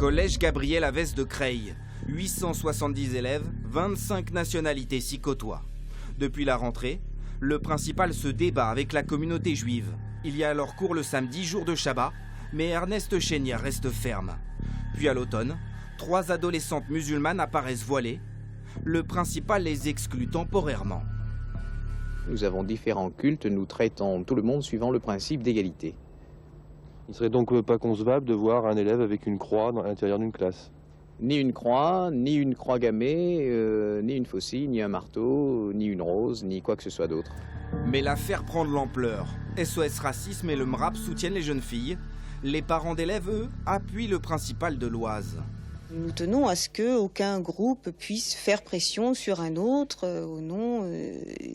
Collège Gabriel Havès de Creil. 870 élèves, 25 nationalités s'y côtoient. Depuis la rentrée, le principal se débat avec la communauté juive. Il y a alors cours le samedi, jour de Shabbat, mais Ernest Chénière reste ferme. Puis à l'automne, 3 adolescentes musulmanes apparaissent voilées. Le principal les exclut temporairement. Nous avons différents cultes, nous traitons tout le monde suivant le principe d'égalité. Il ne serait donc pas concevable de voir un élève avec une croix à l'intérieur d'une classe? Ni une croix gammée, ni une faucille, ni un marteau, ni une rose, ni quoi que ce soit d'autre. Mais l'affaire prend de l'ampleur. SOS Racisme et le MRAP soutiennent les jeunes filles. Les parents d'élèves, eux, appuient le principal de l'Oise. Nous tenons à ce qu'aucun groupe puisse faire pression sur un autre au nom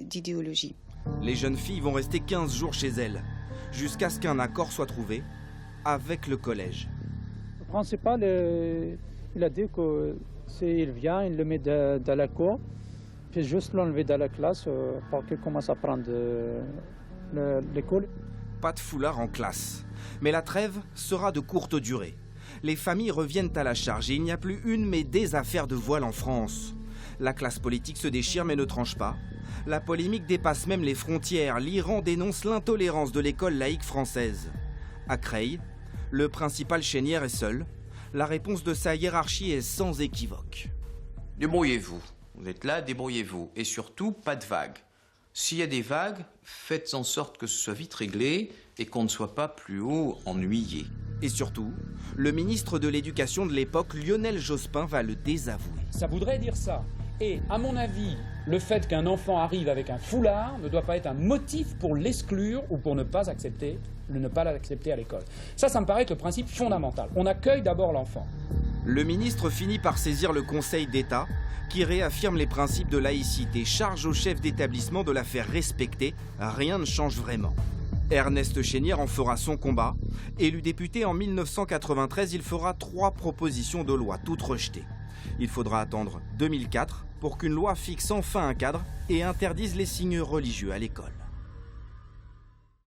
d'idéologie. Les jeunes filles vont rester 15 jours chez elles, jusqu'à ce qu'un accord soit trouvé avec le collège. Le principal, il a dit que s'il vient, il le met dans la cour, puis juste l'enlever dans la classe pour qu'il commence à prendre l'école. Pas de foulard en classe, mais la trêve sera de courte durée. Les familles reviennent à la charge et il n'y a plus une mais des affaires de voile en France. La classe politique se déchire mais ne tranche pas. La polémique dépasse même les frontières. L'Iran dénonce l'intolérance de l'école laïque française. À Creil, le principal Chénière est seul. La réponse de sa hiérarchie est sans équivoque. Débrouillez-vous. Vous êtes là, débrouillez-vous. Et surtout, pas de vagues. S'il y a des vagues, faites en sorte que ce soit vite réglé et qu'on ne soit pas plus haut ennuyé. Et surtout, le ministre de l'Éducation de l'époque, Lionel Jospin, va le désavouer. Ça voudrait dire ça. Et à mon avis, le fait qu'un enfant arrive avec un foulard ne doit pas être un motif pour l'exclure ou pour ne pas l'accepter à l'école. Ça me paraît être le principe fondamental. On accueille d'abord l'enfant. Le ministre finit par saisir le Conseil d'État qui réaffirme les principes de laïcité. Charge au chef d'établissement de la faire respecter. Rien ne change vraiment. Ernest Chénière en fera son combat. Élu député en 1993, il fera 3 propositions de loi, toutes rejetées. Il faudra attendre 2004 pour qu'une loi fixe enfin un cadre et interdise les signes religieux à l'école.